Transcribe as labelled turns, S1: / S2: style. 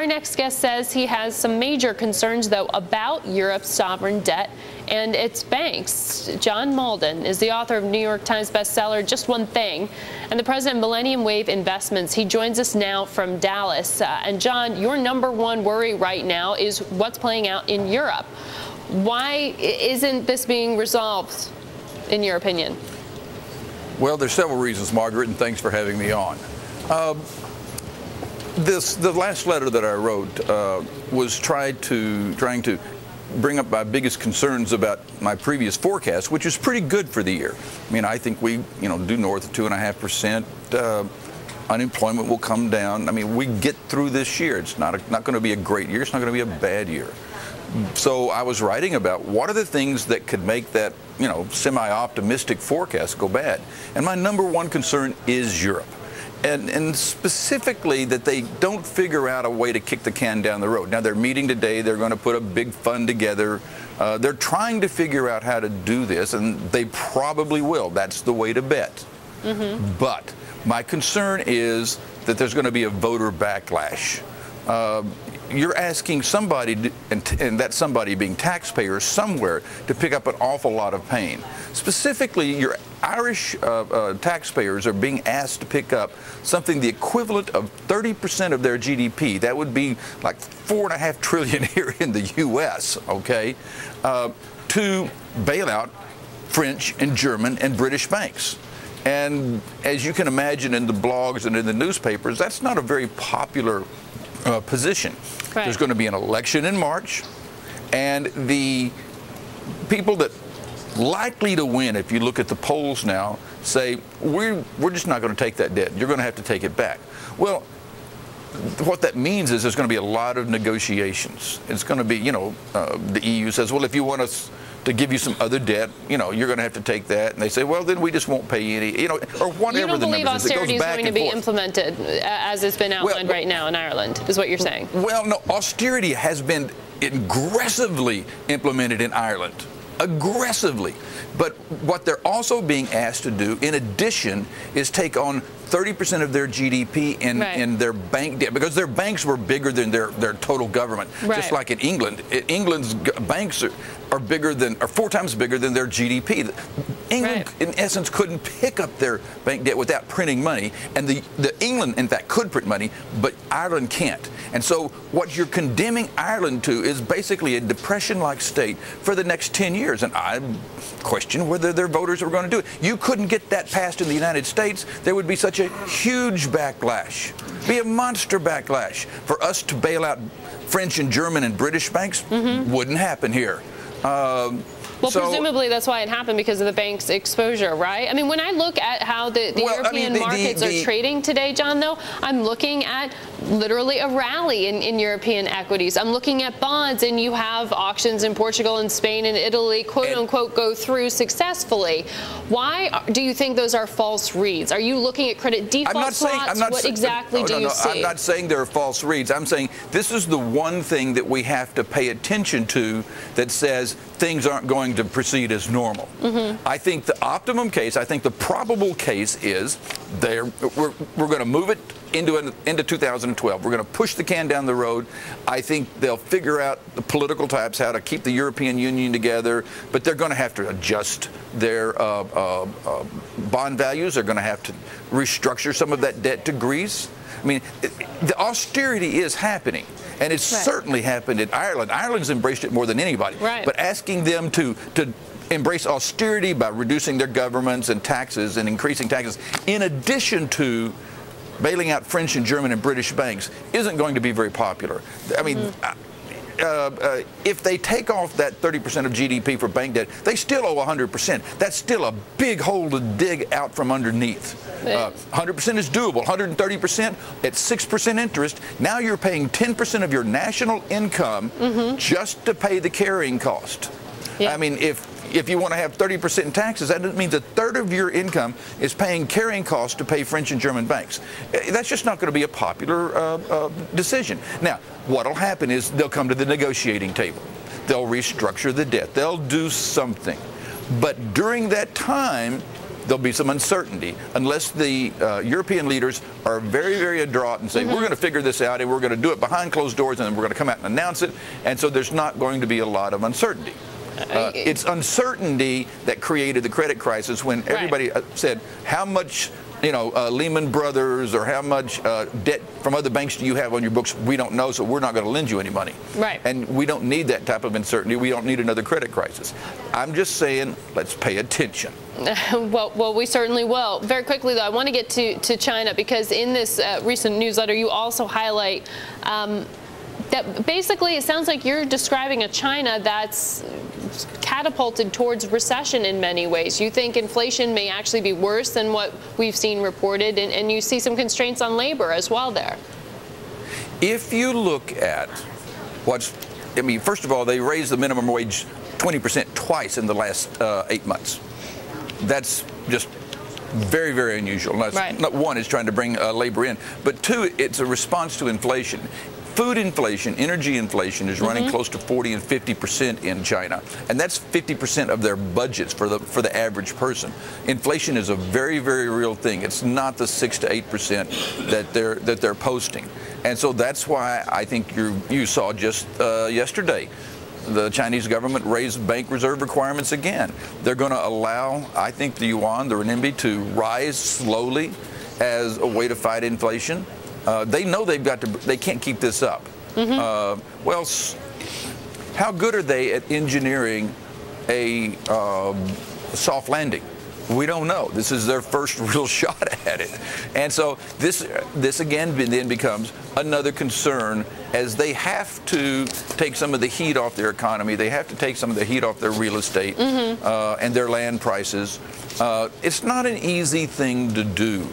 S1: Our next guest says he has some major concerns, though, about Europe's sovereign debt and its banks. John Mauldin is the author of New York Times bestseller Just One Thing and the president of Millennium Wave Investments. He joins us now from Dallas. And John, your number one worry right now is what's playing out in Europe. Why isn't this being resolved, in your opinion?
S2: Well, there's several reasons, Margaret, and thanks for having me on. The last letter that I wrote was trying to bring up my biggest concerns about my previous forecast, which is pretty good for the year. I mean, I think we, do north of 2.5%. Unemployment will come down. I mean, we get through this year. It's not going to be a great year. It's not going to be a bad year. So I was writing about what are the things that could make that, semi-optimistic forecast go bad. And my number one concern is Europe. And specifically that they don't figure out a way to kick the can down the road. Now, they're meeting today. They're going to put a big fund together. They're trying to figure out how to do this, and they probably will. That's the way to bet. But my concern is that there's going to be a voter backlash. You're asking somebody, and that somebody being taxpayers somewhere, to pick up an awful lot of pain. Specifically, your Irish taxpayers are being asked to pick up something the equivalent of 30% of their GDP. That would be like $4.5 trillion here in the U.S., okay, to bail out French and German and British banks. And as you can imagine in the blogs and in the newspapers, that's not a very popular position. Right. There's going to be an election in March, and the people that likely to win, if you look at the polls now, say we're just not going to take that debt. You're going to have to take it back. Well, what that means is there's going to be a lot of negotiations. It's going to be, the EU says, well, if you want us to give you some other debt, you're going to have to take that. And they say, well, then we just won't pay you any, or whatever.
S1: You don't
S2: the
S1: believe
S2: numbers is.
S1: austerity is going to be implemented as it's been outlined right now in Ireland, is what you're saying? Well,
S2: no, austerity has been aggressively implemented in Ireland. Aggressively. But what they're also being asked to do, in addition, is take on 30% of their GDP in their bank debt, because their banks were bigger than their total government. Right. Just like in England. England's banks are bigger than, or 4 times bigger than their GDP. England, in essence, couldn't pick up their bank debt without printing money, and the England, in fact, could print money, but Ireland can't. And so what you're condemning Ireland to is basically a depression-like state for the next 10 years, and I question whether their voters are going to do it. You couldn't get that passed in the United States. There would be such a huge backlash, be a monster backlash. For us to bail out French and German and British banks wouldn't happen here.
S1: Well, presumably that's why it happened, because of the bank's exposure, right? I mean, when I look at how the European markets are trading today, John, though, I'm looking at literally a rally in European equities. I'm looking at bonds, and you have auctions in Portugal and Spain and Italy, quote unquote, go through successfully. Why do you think those are false reads? Are you looking at credit default swaps? What exactly do you see?
S2: I'm not saying they're false reads. I'm saying this is the one thing that we have to pay attention to that says things aren't going to proceed as normal. I think the optimum case, I think the probable case is we're going to move it into 2012. We're going to push the can down the road. I think they'll figure out, the political types, how to keep the European Union together, but they're going to have to adjust their bond values. They're going to have to restructure some of that debt to Greece. I mean, the austerity is happening, and it's certainly happened in Ireland. Ireland's embraced it more than anybody. But asking them to embrace austerity by reducing their governments and taxes and increasing taxes, in addition to bailing out French and German and British banks, isn't going to be very popular. I mean, if they take off that 30% of GDP for bank debt, they still owe 100%. That's still a big hole to dig out from underneath. 100% is doable. 130% at 6% interest. Now you're paying 10% of your national income just to pay the carrying cost. I mean, if you want to have 30% in taxes, that means a third of your income is paying carrying costs to pay French and German banks. That's just not going to be a popular decision. Now, what will happen is they'll come to the negotiating table. They'll restructure the debt. They'll do something. But during that time, there'll be some uncertainty unless the European leaders are very, very adroit and say, we're going to figure this out and we're going to do it behind closed doors and then we're going to come out and announce it. And so there's not going to be a lot of uncertainty. It's uncertainty that created the credit crisis when everybody said, how much Lehman Brothers or how much debt from other banks do you have on your books? We don't know, so we're not going to lend you any money.
S1: Right.
S2: And we don't need that type of uncertainty. We don't need another credit crisis. I'm just saying, let's pay attention.
S1: Well, we certainly will. Very quickly, though, I want to get to China, because in this recent newsletter, you also highlight that basically it sounds like you're describing a China that's catapulted towards recession in many ways. You think inflation may actually be worse than what we've seen reported, and you see some constraints on labor as well there.
S2: If you look at first of all, they raised the minimum wage 20% twice in the last 8 months. That's just very, very unusual. Not one is trying to bring labor in, but two, it's a response to inflation. Food inflation, energy inflation is running close to 40 and 50% in China, and that's 50% of their budgets for the average person. Inflation is a very, very real thing. It's not the 6 to 8% that they're posting, and so that's why I think you saw just yesterday the Chinese government raised bank reserve requirements again. They're going to allow, I think, the yuan, the renminbi, to rise slowly as a way to fight inflation. They know they can't keep this up. Well, how good are they at engineering a soft landing? We don't know. This is their first real shot at it. And so this again then becomes another concern, as they have to take some of the heat off their economy. They have to take some of the heat off their real estate and their land prices. It's not an easy thing to do.